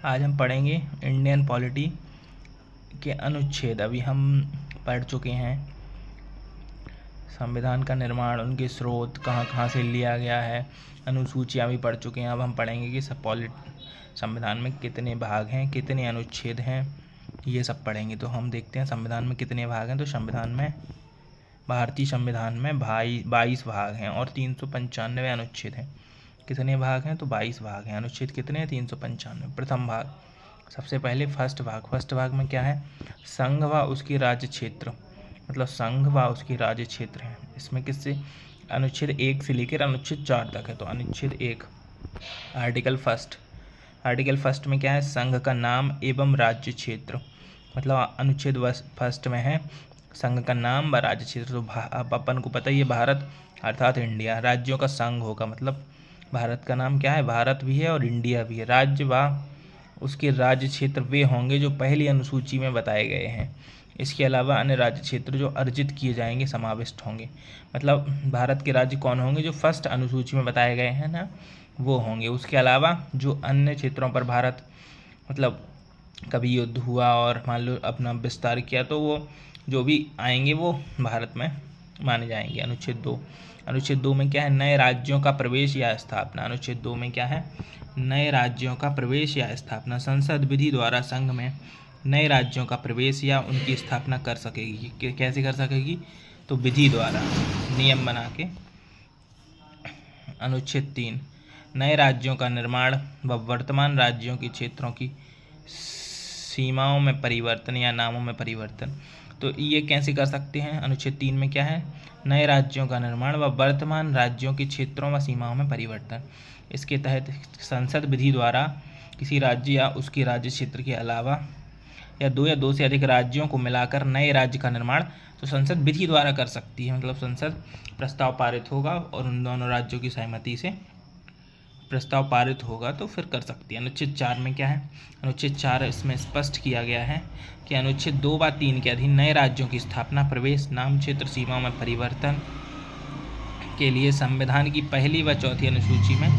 आज हम पढ़ेंगे इंडियन पॉलिटी के अनुच्छेद। अभी हम पढ़ चुके हैं संविधान का निर्माण, उनके स्रोत कहाँ कहाँ से लिया गया है, अनुसूचियाँ भी पढ़ चुके हैं। अब हम पढ़ेंगे कि संविधान में कितने भाग हैं, कितने अनुच्छेद हैं, ये सब पढ़ेंगे। तो हम देखते हैं संविधान में कितने भाग हैं। तो भारतीय संविधान में 22 भाग हैं और 395 अनुच्छेद हैं। कितने भाग हैं? तो 22 भाग हैं। अनुच्छेद कितने हैं? 395। प्रथम भाग, सबसे पहले फर्स्ट भाग में क्या है? संघ व उसके राज्य क्षेत्र, मतलब संघ व उसके राज्य क्षेत्र हैं। इसमें किससे? अनुच्छेद 1 से लेकर अनुच्छेद 4 तक है। तो अनुच्छेद 1 आर्टिकल फर्स्ट में क्या है? संघ का नाम एवं राज्य क्षेत्र, मतलब अनुच्छेद फर्स्ट में है संघ का नाम व राज्य क्षेत्र। तो अब अपन को पता ही है भारत अर्थात इंडिया, राज्यों का संघ होगा, मतलब भारत का नाम क्या है? भारत भी है और इंडिया भी है। राज्य व उसके राज्य क्षेत्र वे होंगे जो पहली अनुसूची में बताए गए हैं। इसके अलावा अन्य राज्य क्षेत्र जो अर्जित किए जाएंगे समाविष्ट होंगे। मतलब भारत के राज्य कौन होंगे? जो फर्स्ट अनुसूची में बताए गए हैं ना, वो होंगे। उसके अलावा जो अन्य क्षेत्रों पर भारत मतलब कभी युद्ध हुआ और मान लो अपना विस्तार किया, तो वो जो भी आएंगे वो भारत में माने जाएंगे। अनुच्छेद 2 में क्या है? नए राज्यों का प्रवेश या स्थापना। अनुच्छेद 2 में क्या है? नए राज्यों का प्रवेश या स्थापना। संसद विधि द्वारा संघ में नए राज्यों का प्रवेश या उनकी स्थापना कर सकेगी। कैसे कर सकेगी? तो विधि द्वारा, नियम बना के। अनुच्छेद 3 नए राज्यों का निर्माण व वर्तमान राज्यों के क्षेत्रों की सीमाओं में परिवर्तन या नामों में परिवर्तन। तो ये कैसे कर सकते हैं? अनुच्छेद 3 में क्या है? नए राज्यों का निर्माण व वर्तमान राज्यों के क्षेत्रों व सीमाओं में परिवर्तन। इसके तहत संसद विधि द्वारा किसी राज्य या उसके राज्य क्षेत्र के अलावा या दो से अधिक राज्यों को मिलाकर नए राज्य का निर्माण तो संसद विधि द्वारा कर सकती है। मतलब संसद प्रस्ताव पारित होगा और उन दोनों राज्यों की सहमति से प्रस्ताव पारित होगा तो फिर कर सकती है। अनुच्छेद 4 में क्या है? अनुच्छेद 4 इसमें स्पष्ट किया गया है कि अनुच्छेद 2 व 3 के अधीन नए राज्यों की स्थापना, प्रवेश, नाम, क्षेत्र, सीमाओं में परिवर्तन के लिए संविधान की पहली व चौथी अनुसूची में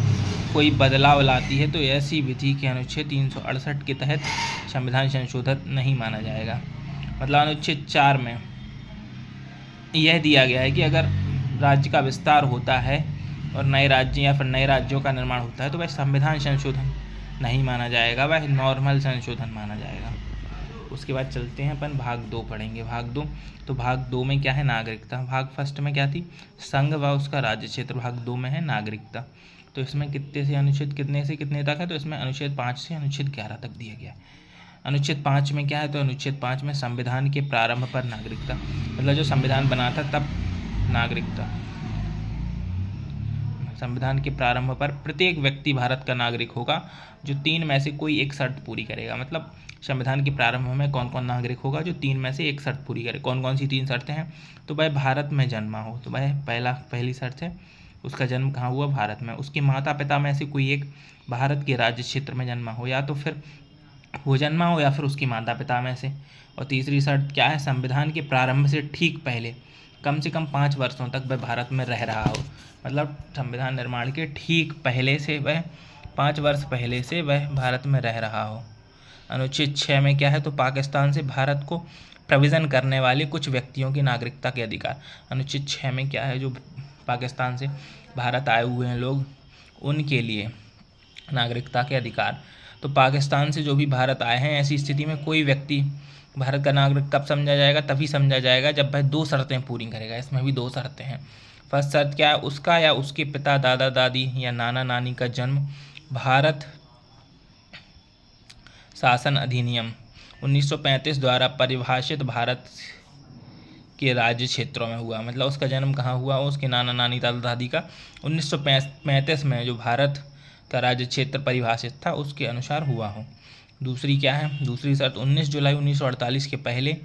कोई बदलाव लाती है तो ऐसी विधि के अनुच्छेद 368 के तहत संविधान संशोधन नहीं माना जाएगा। मतलब अनुच्छेद 4 में यह दिया गया है कि अगर राज्य का विस्तार होता है और नए राज्य या फिर नए राज्यों का निर्माण होता है तो वह संविधान संशोधन नहीं माना जाएगा, वह नॉर्मल संशोधन माना जाएगा। उसके बाद चलते हैं अपन भाग 2 पढ़ेंगे। भाग 2, तो भाग 2 में क्या है? नागरिकता। भाग फर्स्ट में क्या थी? संघ व उसका राज्य क्षेत्र। भाग 2 में है नागरिकता। तो इसमें कितने से कितने तक है? तो इसमें अनुच्छेद 5 से अनुच्छेद 11 तक दिया गया है। अनुच्छेद 5 में क्या है? तो अनुच्छेद 5 में संविधान के प्रारंभ पर नागरिकता, मतलब जो संविधान बना था तब नागरिकता। संविधान के प्रारंभ पर प्रत्येक व्यक्ति भारत का नागरिक होगा जो 3 में से कोई एक शर्त पूरी करेगा। मतलब संविधान के प्रारंभ में कौन कौन नागरिक होगा? जो 3 में से एक शर्त पूरी करे। कौन कौन सी 3 शर्तें हैं? तो वह भारत में जन्मा हो, तो वह पहली शर्त है, उसका जन्म कहाँ हुआ? भारत में। उसके माता पिता में से कोई एक भारत के राज्य क्षेत्र में जन्मा हो, या तो फिर वो जन्मा हो या फिर उसके माता पिता में से। और तीसरी शर्त क्या है? संविधान के प्रारंभ से ठीक पहले कम से कम 5 वर्षों तक वह भारत में रह रहा हो। मतलब संविधान निर्माण के ठीक पहले से वह 5 वर्ष पहले से वह भारत में रह रहा हो। अनुच्छेद 6 में क्या है? तो पाकिस्तान से भारत को प्रोविज़न करने वाले कुछ व्यक्तियों की नागरिकता के अधिकार। अनुच्छेद 6 में क्या है? जो पाकिस्तान से भारत आए हुए हैं लोग, उनके लिए नागरिकता के अधिकार। तो पाकिस्तान से जो भी भारत आए हैं, ऐसी स्थिति में कोई व्यक्ति भारत का नागरिक कब समझा जाएगा? तभी समझा जाएगा जब वह 2 शर्तें पूरी करेगा। इसमें भी 2 शर्तें हैं। फर्स्ट शर्त क्या है? उसका या उसके पिता, दादा दादी या नाना नानी का जन्म भारत शासन अधिनियम 1935 द्वारा परिभाषित भारत के राज्य क्षेत्रों में हुआ। मतलब उसका जन्म कहाँ हुआ? उसके नाना नानी दादा दादी का 1935 में जो भारत का राज्य क्षेत्र परिभाषित था उसके अनुसार हुआ हो। दूसरी क्या है? दूसरी शर्त 19 जुलाई 1948 के पहले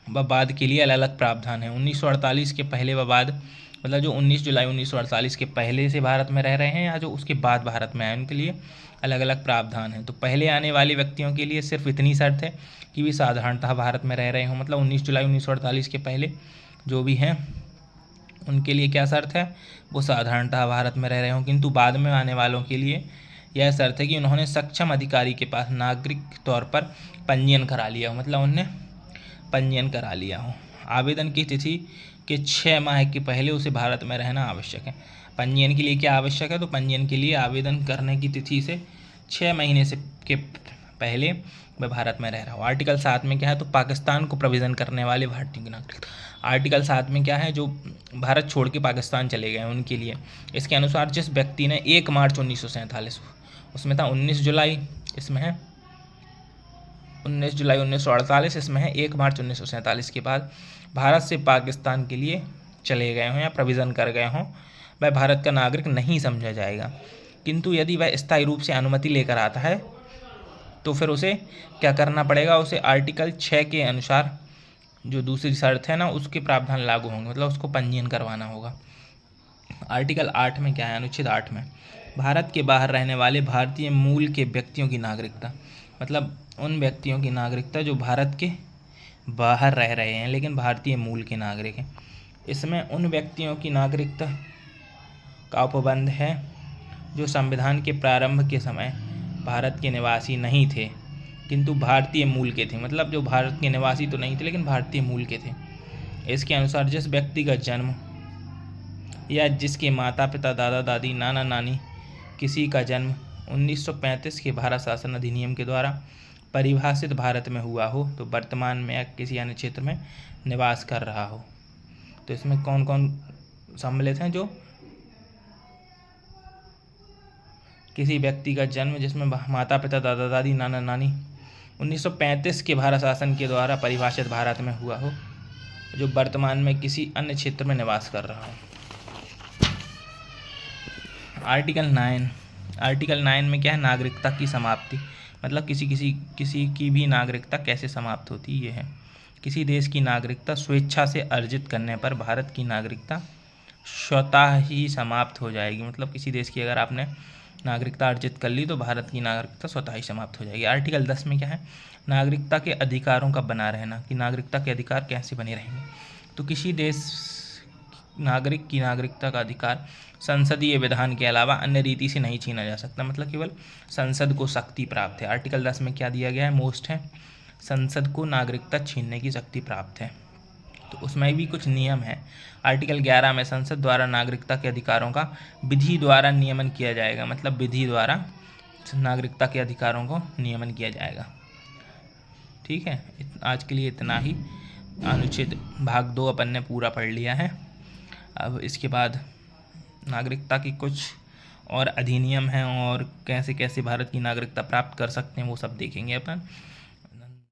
व बाद के लिए अलग अलग प्रावधान है। 1948 के पहले व बाद, मतलब जो 19 जुलाई 1948 के पहले से भारत में रह रहे हैं या जो उसके बाद भारत में आए, उनके लिए अलग अलग प्रावधान है। तो पहले आने वाले व्यक्तियों के लिए सिर्फ इतनी शर्त है कि वे साधारणतः भारत में रह रहे हों। मतलब 19 जुलाई 1948 के पहले जो भी हैं उनके लिए क्या शर्त है? वो साधारणतः भारत में रह रहे हों। किंतु बाद में आने वालों के लिए यह शर्त है कि उन्होंने सक्षम अधिकारी के पास नागरिक तौर पर पंजीयन करा लिया हो, मतलब उन्होंने पंजीयन करा लिया हो। आवेदन की तिथि के 6 माह के पहले उसे भारत में रहना आवश्यक है। पंजीयन के लिए क्या आवश्यक है? तो पंजीयन के लिए आवेदन करने की तिथि से 6 महीने से के पहले वह भारत में रह रहा हो। आर्टिकल 7 में क्या है? तो पाकिस्तान को प्रोविज़न करने वाले भारतीयों की नागरिकता। आर्टिकल 7 में क्या है? जो भारत छोड़ के पाकिस्तान चले गए उनके लिए। इसके अनुसार जिस व्यक्ति ने 1 मार्च 1947, उसमें था 19 जुलाई, इसमें है 19 जुलाई 1948, इसमें है 1 मार्च 1947 के बाद भारत से पाकिस्तान के लिए चले गए हों या प्रोविज़न कर गए हों, वह भारत का नागरिक नहीं समझा जाएगा। किंतु यदि वह स्थायी रूप से अनुमति लेकर आता है तो फिर उसे क्या करना पड़ेगा? उसे आर्टिकल 6 के अनुसार जो दूसरी शर्त है ना, उसके प्रावधान लागू होंगे, मतलब उसको पंजीयन करवाना होगा। आर्टिकल 8 में क्या है? अनुच्छेद 8 में भारत के बाहर रहने वाले भारतीय मूल के व्यक्तियों की नागरिकता, मतलब उन व्यक्तियों की नागरिकता जो भारत के बाहर रह रहे हैं लेकिन भारतीय मूल के नागरिक हैं। इसमें उन व्यक्तियों की नागरिकता का उपबंध है जो संविधान के प्रारंभ के समय भारत के निवासी नहीं थे किंतु भारतीय मूल के थे, मतलब जो भारत के निवासी तो नहीं थे लेकिन भारतीय मूल के थे। इसके अनुसार जिस व्यक्ति का जन्म या जिसके माता पिता, दादा दादी, नाना नानी किसी का जन्म 1935 के भारत शासन अधिनियम के द्वारा परिभाषित भारत में हुआ हो तो वर्तमान में या किसी अन्य क्षेत्र में निवास कर रहा हो। तो इसमें कौन कौन सम्मिलित हैं? जो किसी व्यक्ति का जन्म जिसमें माता पिता, दादा दादी, नाना नानी 1935 के भारत शासन के द्वारा परिभाषित भारत में हुआ हो, जो वर्तमान में किसी अन्य क्षेत्र में निवास कर रहा हो। आर्टिकल 9 में क्या है? नागरिकता की समाप्ति, मतलब किसी की भी नागरिकता कैसे समाप्त होती है। ये है किसी देश की नागरिकता स्वेच्छा से अर्जित करने पर भारत की नागरिकता स्वतः ही समाप्त हो जाएगी, मतलब किसी देश की अगर आपने नागरिकता अर्जित कर ली तो भारत की नागरिकता स्वतः ही समाप्त हो जाएगी। आर्टिकल 10 में क्या है? नागरिकता के अधिकारों का बना रहना, कि नागरिकता के अधिकार कैसे बने रहेंगे। तो किसी देश नागरिक की नागरिकता का अधिकार संसदीय विधान के अलावा अन्य रीति से नहीं छीना जा सकता, मतलब केवल संसद को शक्ति प्राप्त है। आर्टिकल 10 में क्या दिया गया है? मोस्ट है, संसद को नागरिकता छीनने की शक्ति प्राप्त है। तो उसमें भी कुछ नियम है। आर्टिकल 11 में संसद द्वारा नागरिकता के अधिकारों का विधि द्वारा नियमन किया जाएगा, मतलब विधि द्वारा नागरिकता के अधिकारों को नियमन किया जाएगा। ठीक है, आज के लिए इतना ही। अनुच्छेद भाग 2 अपन ने पूरा पढ़ लिया है। अब इसके बाद नागरिकता की कुछ और अधिनियम हैं और कैसे कैसे भारत की नागरिकता प्राप्त कर सकते हैं वो सब देखेंगे अपन।